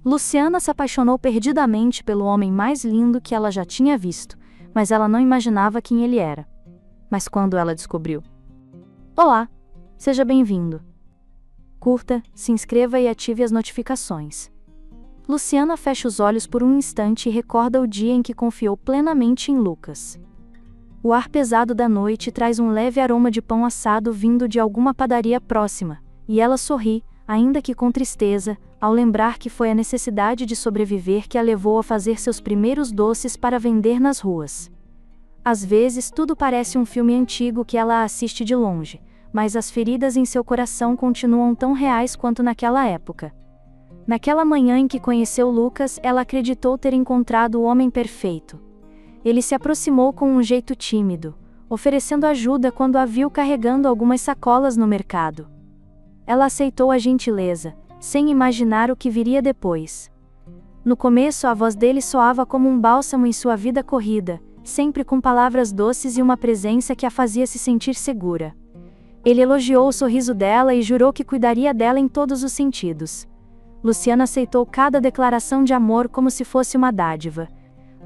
Luciana se apaixonou perdidamente pelo homem mais lindo que ela já tinha visto, mas ela não imaginava quem ele era. Mas quando ela descobriu... Olá! Seja bem-vindo. Curta, se inscreva e ative as notificações. Luciana fecha os olhos por um instante e recorda o dia em que confiou plenamente em Lucas. O ar pesado da noite traz um leve aroma de pão assado vindo de alguma padaria próxima, e ela sorri, ainda que com tristeza, ao lembrar que foi a necessidade de sobreviver que a levou a fazer seus primeiros doces para vender nas ruas. Às vezes tudo parece um filme antigo que ela assiste de longe, mas as feridas em seu coração continuam tão reais quanto naquela época. Naquela manhã em que conheceu Lucas, ela acreditou ter encontrado o homem perfeito. Ele se aproximou com um jeito tímido, oferecendo ajuda quando a viu carregando algumas sacolas no mercado. Ela aceitou a gentileza, sem imaginar o que viria depois. No começo, a voz dele soava como um bálsamo em sua vida corrida, sempre com palavras doces e uma presença que a fazia se sentir segura. Ele elogiou o sorriso dela e jurou que cuidaria dela em todos os sentidos. Luciana aceitou cada declaração de amor como se fosse uma dádiva.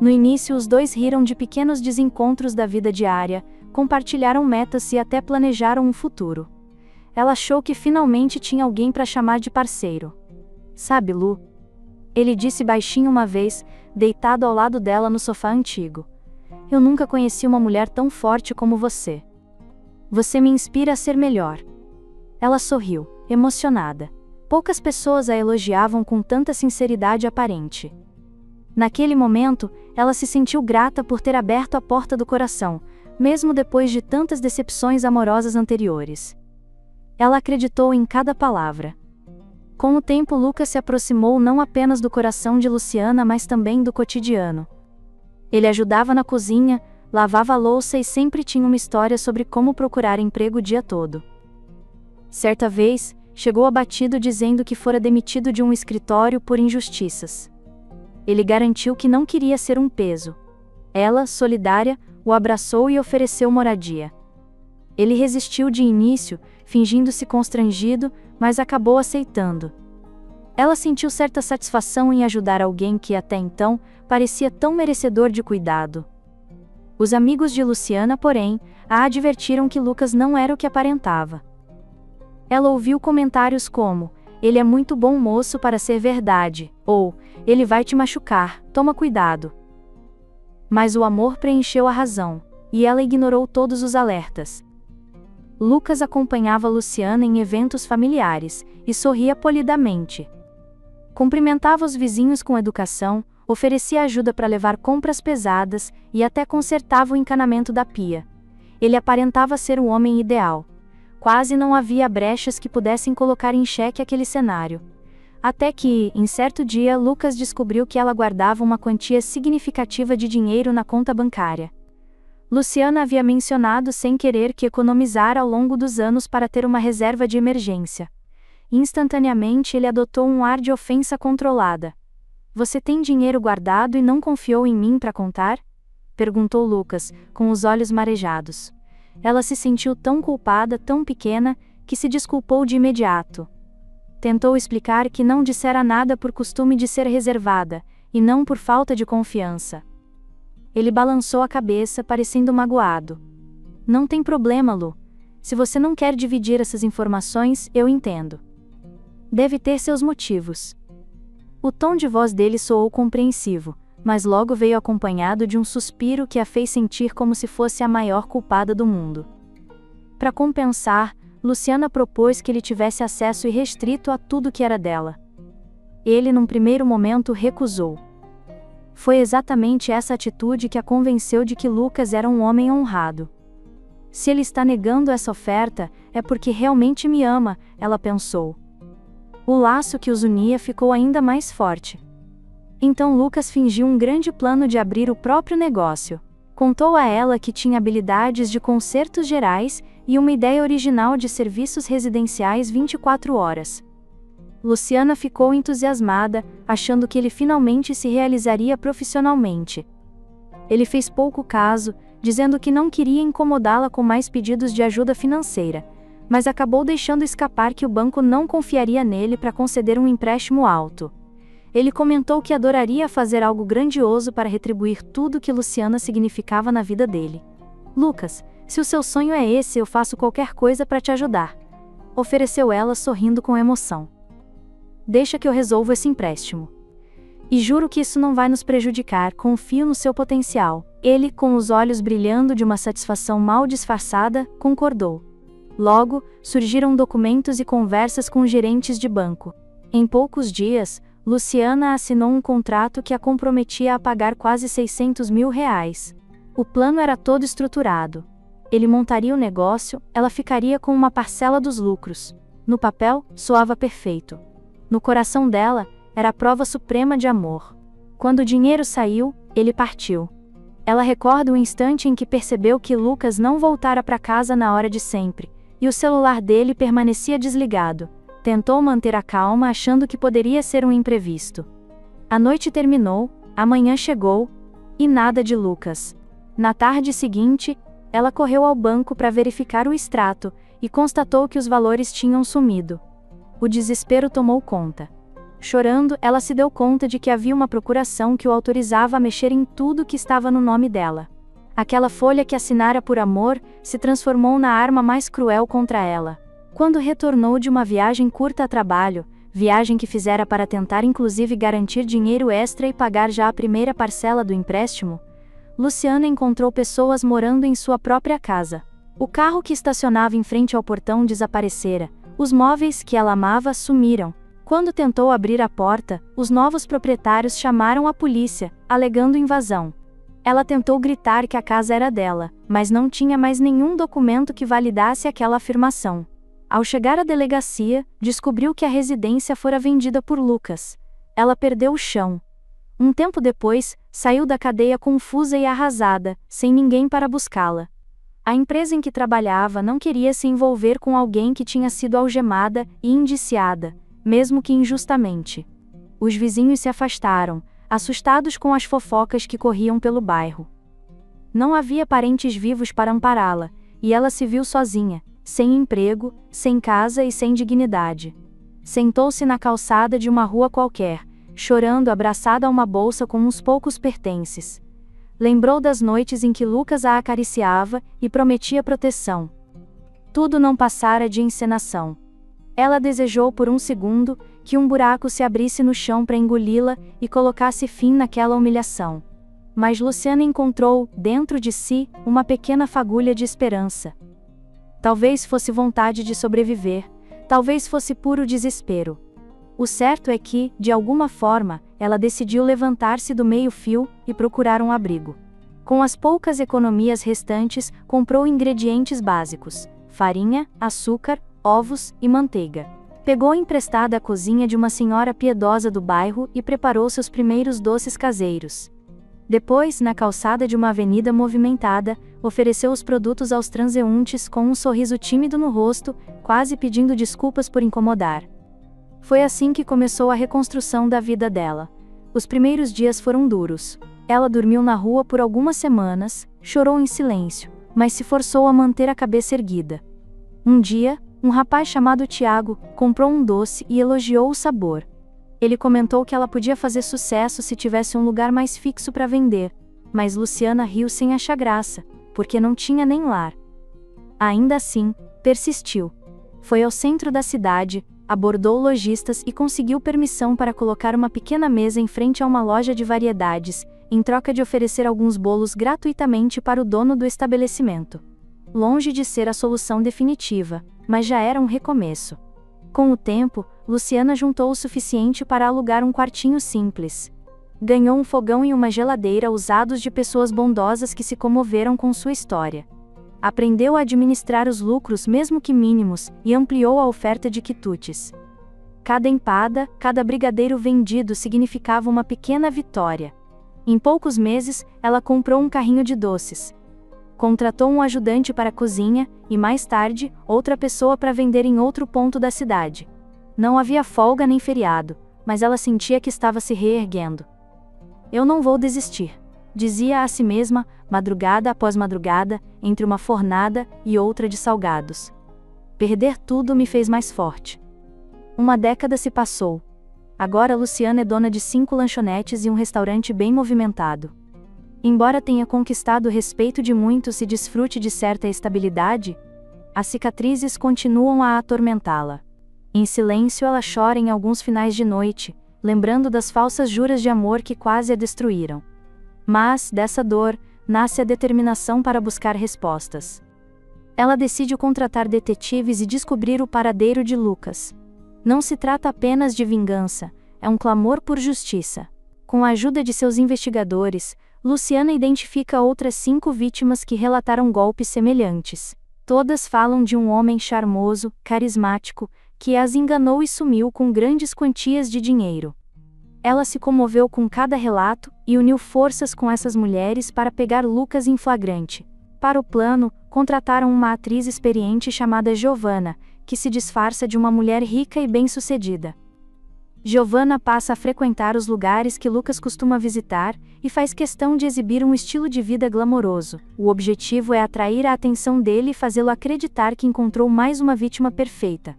No início, os dois riram de pequenos desencontros da vida diária, compartilharam metas e até planejaram um futuro. Ela achou que finalmente tinha alguém para chamar de parceiro. Sabe, Lu? Ele disse baixinho uma vez, deitado ao lado dela no sofá antigo. Eu nunca conheci uma mulher tão forte como você. Você me inspira a ser melhor. Ela sorriu, emocionada. Poucas pessoas a elogiavam com tanta sinceridade aparente. Naquele momento, ela se sentiu grata por ter aberto a porta do coração, mesmo depois de tantas decepções amorosas anteriores. Ela acreditou em cada palavra. Com o tempo, Lucas se aproximou não apenas do coração de Luciana, mas também do cotidiano. Ele ajudava na cozinha, lavava a louça e sempre tinha uma história sobre como procurar emprego o dia todo. Certa vez, chegou abatido dizendo que fora demitido de um escritório por injustiças. Ele garantiu que não queria ser um peso. Ela, solidária, o abraçou e ofereceu moradia. Ele resistiu de início, fingindo-se constrangido, mas acabou aceitando. Ela sentiu certa satisfação em ajudar alguém que, até então, parecia tão merecedor de cuidado. Os amigos de Luciana, porém, a advertiram que Lucas não era o que aparentava. Ela ouviu comentários como: ele é muito bom moço para ser verdade, ou ele vai te machucar, toma cuidado. Mas o amor preencheu a razão, e ela ignorou todos os alertas. Lucas acompanhava Luciana em eventos familiares, e sorria polidamente. Cumprimentava os vizinhos com educação, oferecia ajuda para levar compras pesadas, e até consertava o encanamento da pia. Ele aparentava ser o homem ideal. Quase não havia brechas que pudessem colocar em xeque aquele cenário. Até que, em certo dia, Lucas descobriu que ela guardava uma quantia significativa de dinheiro na conta bancária. Luciana havia mencionado sem querer que economizara ao longo dos anos para ter uma reserva de emergência. Instantaneamente ele adotou um ar de ofensa controlada. Você tem dinheiro guardado e não confiou em mim para contar? Perguntou Lucas, com os olhos marejados. Ela se sentiu tão culpada, tão pequena, que se desculpou de imediato. Tentou explicar que não dissera nada por costume de ser reservada, e não por falta de confiança. Ele balançou a cabeça, parecendo magoado. Não tem problema, Lu. Se você não quer dividir essas informações, eu entendo. Deve ter seus motivos. O tom de voz dele soou compreensivo, mas logo veio acompanhado de um suspiro que a fez sentir como se fosse a maior culpada do mundo. Para compensar, Luciana propôs que ele tivesse acesso irrestrito a tudo que era dela. Ele, num primeiro momento, recusou. Foi exatamente essa atitude que a convenceu de que Lucas era um homem honrado. Se ele está negando essa oferta, é porque realmente me ama, ela pensou. O laço que os unia ficou ainda mais forte. Então Lucas fingiu um grande plano de abrir o próprio negócio. Contou a ela que tinha habilidades de consertos gerais e uma ideia original de serviços residenciais 24 horas. Luciana ficou entusiasmada, achando que ele finalmente se realizaria profissionalmente. Ele fez pouco caso, dizendo que não queria incomodá-la com mais pedidos de ajuda financeira, mas acabou deixando escapar que o banco não confiaria nele para conceder um empréstimo alto. Ele comentou que adoraria fazer algo grandioso para retribuir tudo que Luciana significava na vida dele. Lucas, se o seu sonho é esse, eu faço qualquer coisa para te ajudar, ofereceu ela sorrindo com emoção. Deixa que eu resolvo esse empréstimo. E juro que isso não vai nos prejudicar, confio no seu potencial. Ele, com os olhos brilhando de uma satisfação mal disfarçada, concordou. Logo, surgiram documentos e conversas com gerentes de banco. Em poucos dias, Luciana assinou um contrato que a comprometia a pagar quase R$600 mil. O plano era todo estruturado. Ele montaria o negócio, ela ficaria com uma parcela dos lucros. No papel, soava perfeito. No coração dela, era a prova suprema de amor. Quando o dinheiro saiu, ele partiu. Ela recorda o instante em que percebeu que Lucas não voltara para casa na hora de sempre, e o celular dele permanecia desligado. Tentou manter a calma, achando que poderia ser um imprevisto. A noite terminou, a manhã chegou, e nada de Lucas. Na tarde seguinte, ela correu ao banco para verificar o extrato, e constatou que os valores tinham sumido. O desespero tomou conta. Chorando, ela se deu conta de que havia uma procuração que o autorizava a mexer em tudo que estava no nome dela. Aquela folha que assinara por amor se transformou na arma mais cruel contra ela. Quando retornou de uma viagem curta a trabalho, viagem que fizera para tentar inclusive garantir dinheiro extra e pagar já a primeira parcela do empréstimo, Luciana encontrou pessoas morando em sua própria casa. O carro que estacionava em frente ao portão desaparecera, os móveis que ela amava sumiram. Quando tentou abrir a porta, os novos proprietários chamaram a polícia, alegando invasão. Ela tentou gritar que a casa era dela, mas não tinha mais nenhum documento que validasse aquela afirmação. Ao chegar à delegacia, descobriu que a residência fora vendida por Lucas. Ela perdeu o chão. Um tempo depois, saiu da cadeia confusa e arrasada, sem ninguém para buscá-la. A empresa em que trabalhava não queria se envolver com alguém que tinha sido algemada e indiciada, mesmo que injustamente. Os vizinhos se afastaram, assustados com as fofocas que corriam pelo bairro. Não havia parentes vivos para ampará-la, e ela se viu sozinha, sem emprego, sem casa e sem dignidade. Sentou-se na calçada de uma rua qualquer, chorando abraçada a uma bolsa com uns poucos pertences. Lembrou das noites em que Lucas a acariciava e prometia proteção. Tudo não passara de encenação. Ela desejou por um segundo que um buraco se abrisse no chão para engoli-la e colocasse fim naquela humilhação. Mas Luciana encontrou, dentro de si, uma pequena fagulha de esperança. Talvez fosse vontade de sobreviver, talvez fosse puro desespero. O certo é que, de alguma forma, ela decidiu levantar-se do meio-fio e procurar um abrigo. Com as poucas economias restantes, comprou ingredientes básicos: farinha, açúcar, ovos e manteiga. Pegou emprestada a cozinha de uma senhora piedosa do bairro e preparou seus primeiros doces caseiros. Depois, na calçada de uma avenida movimentada, ofereceu os produtos aos transeuntes com um sorriso tímido no rosto, quase pedindo desculpas por incomodar. Foi assim que começou a reconstrução da vida dela. Os primeiros dias foram duros. Ela dormiu na rua por algumas semanas, chorou em silêncio, mas se forçou a manter a cabeça erguida. Um dia, um rapaz chamado Tiago comprou um doce e elogiou o sabor. Ele comentou que ela podia fazer sucesso se tivesse um lugar mais fixo para vender, mas Luciana riu sem achar graça, porque não tinha nem lar. Ainda assim, persistiu. Foi ao centro da cidade, abordou lojistas e conseguiu permissão para colocar uma pequena mesa em frente a uma loja de variedades, em troca de oferecer alguns bolos gratuitamente para o dono do estabelecimento. Longe de ser a solução definitiva, mas já era um recomeço. Com o tempo, Luciana juntou o suficiente para alugar um quartinho simples. Ganhou um fogão e uma geladeira usados de pessoas bondosas que se comoveram com sua história. Aprendeu a administrar os lucros mesmo que mínimos e ampliou a oferta de quitutes. Cada empada, cada brigadeiro vendido significava uma pequena vitória. Em poucos meses, ela comprou um carrinho de doces. Contratou um ajudante para a cozinha, e mais tarde, outra pessoa para vender em outro ponto da cidade. Não havia folga nem feriado, mas ela sentia que estava se reerguendo. Eu não vou desistir, dizia a si mesma, madrugada após madrugada, entre uma fornada e outra de salgados. Perder tudo me fez mais forte. Uma década se passou. Agora Luciana é dona de 5 lanchonetes e um restaurante bem movimentado. Embora tenha conquistado o respeito de muitos e desfrute de certa estabilidade, as cicatrizes continuam a atormentá-la. Em silêncio ela chora em alguns finais de noite, lembrando das falsas juras de amor que quase a destruíram. Mas, dessa dor, nasce a determinação para buscar respostas. Ela decide contratar detetives e descobrir o paradeiro de Lucas. Não se trata apenas de vingança, é um clamor por justiça. Com a ajuda de seus investigadores, Luciana identifica outras 5 vítimas que relataram golpes semelhantes. Todas falam de um homem charmoso, carismático, que as enganou e sumiu com grandes quantias de dinheiro. Ela se comoveu com cada relato e uniu forças com essas mulheres para pegar Lucas em flagrante. Para o plano, contrataram uma atriz experiente chamada Giovanna, que se disfarça de uma mulher rica e bem-sucedida. Giovanna passa a frequentar os lugares que Lucas costuma visitar e faz questão de exibir um estilo de vida glamouroso. O objetivo é atrair a atenção dele e fazê-lo acreditar que encontrou mais uma vítima perfeita.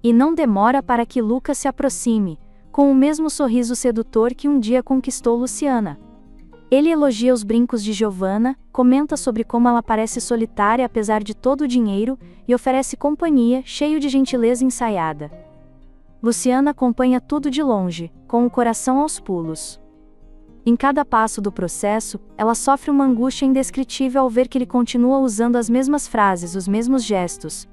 E não demora para que Lucas se aproxime, com o mesmo sorriso sedutor que um dia conquistou Luciana. Ele elogia os brincos de Giovanna, comenta sobre como ela parece solitária apesar de todo o dinheiro e oferece companhia, cheio de gentileza ensaiada. Luciana acompanha tudo de longe, com o coração aos pulos. Em cada passo do processo, ela sofre uma angústia indescritível ao ver que ele continua usando as mesmas frases, os mesmos gestos.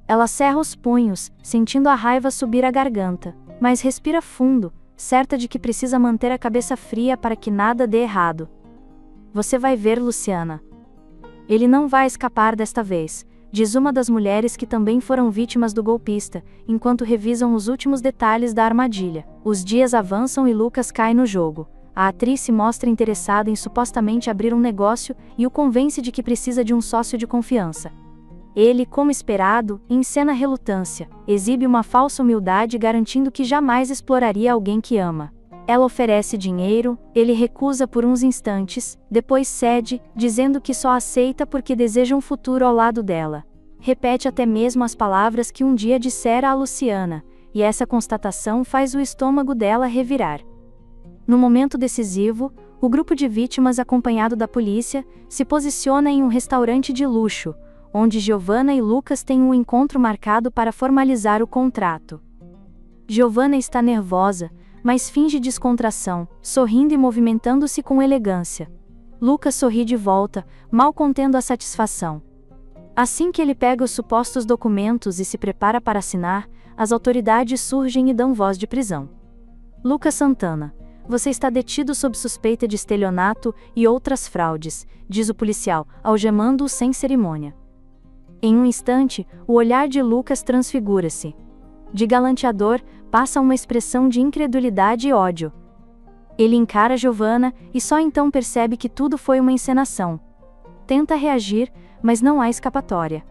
Ela cerra os punhos, sentindo a raiva subir à garganta, mas respira fundo, certa de que precisa manter a cabeça fria para que nada dê errado. Você vai ver, Luciana. Ele não vai escapar desta vez, diz uma das mulheres que também foram vítimas do golpista, enquanto revisam os últimos detalhes da armadilha. Os dias avançam e Lucas cai no jogo. A atriz se mostra interessada em supostamente abrir um negócio e o convence de que precisa de um sócio de confiança. Ele, como esperado, encena relutância, exibe uma falsa humildade garantindo que jamais exploraria alguém que ama. Ela oferece dinheiro, ele recusa por uns instantes, depois cede, dizendo que só aceita porque deseja um futuro ao lado dela. Repete até mesmo as palavras que um dia dissera a Luciana, e essa constatação faz o estômago dela revirar. No momento decisivo, o grupo de vítimas acompanhado da polícia, se posiciona em um restaurante de luxo, onde Giovanna e Lucas têm um encontro marcado para formalizar o contrato. Giovanna está nervosa, mas finge descontração, sorrindo e movimentando-se com elegância. Lucas sorri de volta, mal contendo a satisfação. Assim que ele pega os supostos documentos e se prepara para assinar, as autoridades surgem e dão voz de prisão. Lucas Santana, você está detido sob suspeita de estelionato e outras fraudes, diz o policial, algemando-o sem cerimônia. Em um instante, o olhar de Lucas transfigura-se. De galanteador, passa uma expressão de incredulidade e ódio. Ele encara Giovanna e só então percebe que tudo foi uma encenação. Tenta reagir, mas não há escapatória.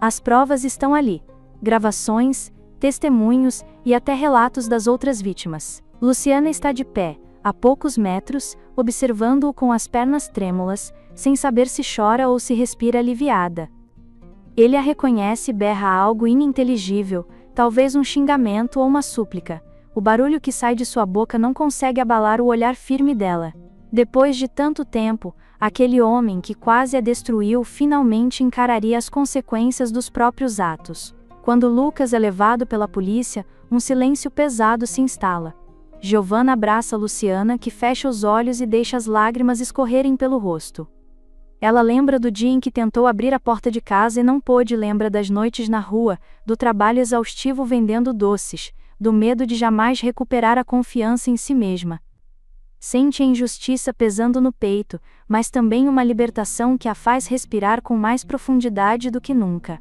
As provas estão ali: gravações, testemunhos e até relatos das outras vítimas. Luciana está de pé, a poucos metros, observando-o com as pernas trêmulas, sem saber se chora ou se respira aliviada. Ele a reconhece e berra algo ininteligível, talvez um xingamento ou uma súplica. O barulho que sai de sua boca não consegue abalar o olhar firme dela. Depois de tanto tempo, aquele homem que quase a destruiu finalmente encararia as consequências dos próprios atos. Quando Lucas é levado pela polícia, um silêncio pesado se instala. Giovanna abraça Luciana, que fecha os olhos e deixa as lágrimas escorrerem pelo rosto. Ela lembra do dia em que tentou abrir a porta de casa e não pôde, lembra das noites na rua, do trabalho exaustivo vendendo doces, do medo de jamais recuperar a confiança em si mesma. Sente a injustiça pesando no peito, mas também uma libertação que a faz respirar com mais profundidade do que nunca.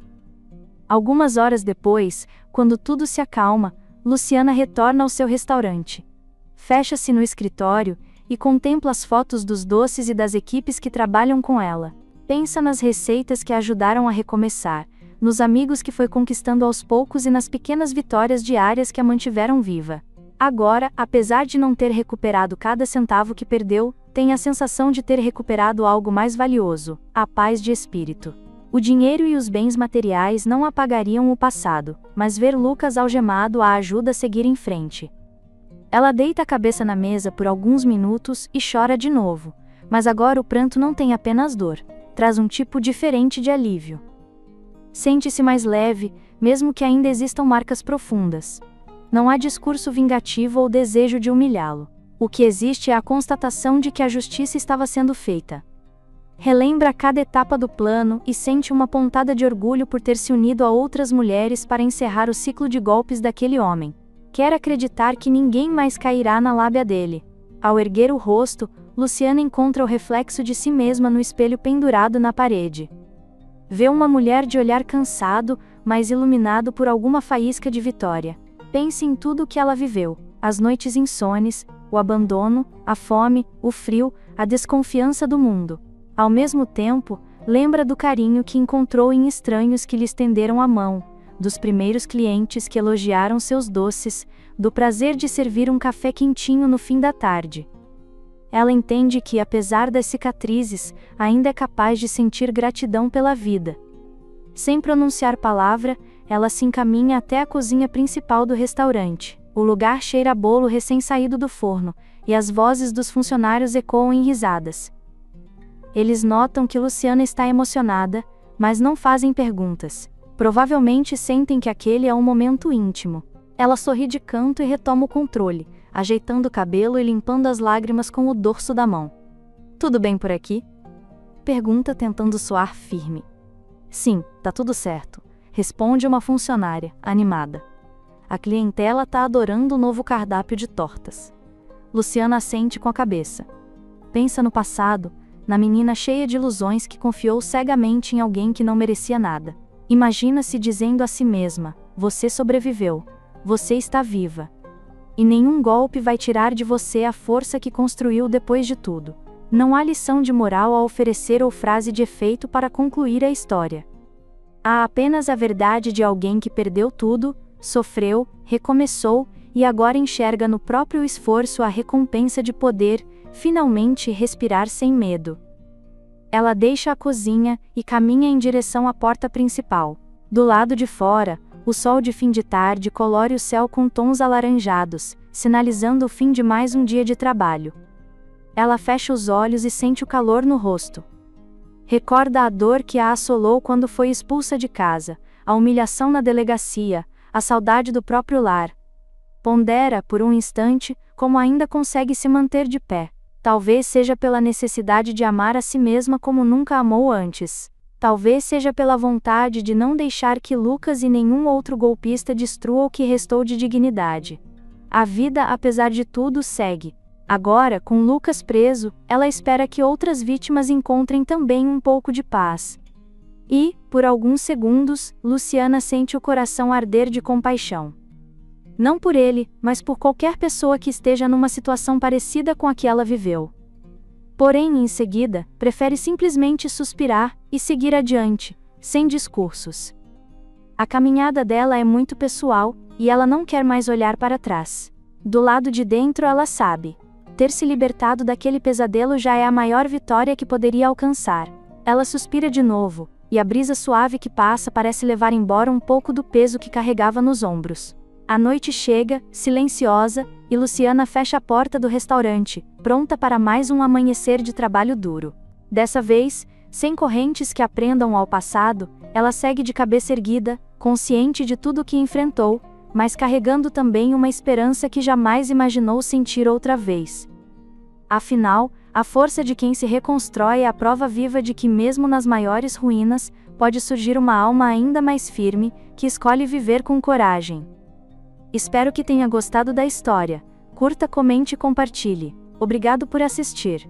Algumas horas depois, quando tudo se acalma, Luciana retorna ao seu restaurante. Fecha-se no escritório e contempla as fotos dos doces e das equipes que trabalham com ela. Pensa nas receitas que a ajudaram a recomeçar, nos amigos que foi conquistando aos poucos e nas pequenas vitórias diárias que a mantiveram viva. Agora, apesar de não ter recuperado cada centavo que perdeu, tem a sensação de ter recuperado algo mais valioso: a paz de espírito. O dinheiro e os bens materiais não apagariam o passado, mas ver Lucas algemado a ajuda a seguir em frente. Ela deita a cabeça na mesa por alguns minutos e chora de novo, mas agora o pranto não tem apenas dor, traz um tipo diferente de alívio. Sente-se mais leve, mesmo que ainda existam marcas profundas. Não há discurso vingativo ou desejo de humilhá-lo. O que existe é a constatação de que a justiça estava sendo feita. Relembra cada etapa do plano e sente uma pontada de orgulho por ter se unido a outras mulheres para encerrar o ciclo de golpes daquele homem. Quer acreditar que ninguém mais cairá na lábia dele. Ao erguer o rosto, Luciana encontra o reflexo de si mesma no espelho pendurado na parede. Vê uma mulher de olhar cansado, mas iluminado por alguma faísca de vitória. Pense em tudo o que ela viveu: as noites insones, o abandono, a fome, o frio, a desconfiança do mundo. Ao mesmo tempo, lembra do carinho que encontrou em estranhos que lhe estenderam a mão, dos primeiros clientes que elogiaram seus doces, do prazer de servir um café quentinho no fim da tarde. Ela entende que, apesar das cicatrizes, ainda é capaz de sentir gratidão pela vida. Sem pronunciar palavra, ela se encaminha até a cozinha principal do restaurante. O lugar cheira a bolo recém-saído do forno, e as vozes dos funcionários ecoam em risadas. Eles notam que Luciana está emocionada, mas não fazem perguntas. Provavelmente sentem que aquele é um momento íntimo. Ela sorri de canto e retoma o controle, ajeitando o cabelo e limpando as lágrimas com o dorso da mão. "Tudo bem por aqui?" pergunta, tentando soar firme. "Sim, tá tudo certo", responde uma funcionária, animada. A clientela tá adorando o novo cardápio de tortas. Luciana assente com a cabeça. Pensa no passado, na menina cheia de ilusões que confiou cegamente em alguém que não merecia nada. Imagina-se dizendo a si mesma: "Você sobreviveu. Você está viva. E nenhum golpe vai tirar de você a força que construiu depois de tudo." Não há lição de moral a oferecer ou frase de efeito para concluir a história. Há apenas a verdade de alguém que perdeu tudo, sofreu, recomeçou, e agora enxerga no próprio esforço a recompensa de poder, finalmente, respirar sem medo. Ela deixa a cozinha e caminha em direção à porta principal. Do lado de fora, o sol de fim de tarde colore o céu com tons alaranjados, sinalizando o fim de mais um dia de trabalho. Ela fecha os olhos e sente o calor no rosto. Recorda a dor que a assolou quando foi expulsa de casa, a humilhação na delegacia, a saudade do próprio lar. Pondera, por um instante, como ainda consegue se manter de pé. Talvez seja pela necessidade de amar a si mesma como nunca amou antes. Talvez seja pela vontade de não deixar que Lucas e nenhum outro golpista destrua o que restou de dignidade. A vida, apesar de tudo, segue. Agora, com Lucas preso, ela espera que outras vítimas encontrem também um pouco de paz. E, por alguns segundos, Luciana sente o coração arder de compaixão. Não por ele, mas por qualquer pessoa que esteja numa situação parecida com a que ela viveu. Porém, em seguida, prefere simplesmente suspirar e seguir adiante, sem discursos. A caminhada dela é muito pessoal, e ela não quer mais olhar para trás. Do lado de dentro ela sabe: ter se libertado daquele pesadelo já é a maior vitória que poderia alcançar. Ela suspira de novo, e a brisa suave que passa parece levar embora um pouco do peso que carregava nos ombros. A noite chega, silenciosa, e Luciana fecha a porta do restaurante, pronta para mais um amanhecer de trabalho duro. Dessa vez, sem correntes que a prendam ao passado, ela segue de cabeça erguida, consciente de tudo o que enfrentou, mas carregando também uma esperança que jamais imaginou sentir outra vez. Afinal, a força de quem se reconstrói é a prova viva de que mesmo nas maiores ruínas, pode surgir uma alma ainda mais firme, que escolhe viver com coragem. Espero que tenha gostado da história. Curta, comente e compartilhe. Obrigado por assistir.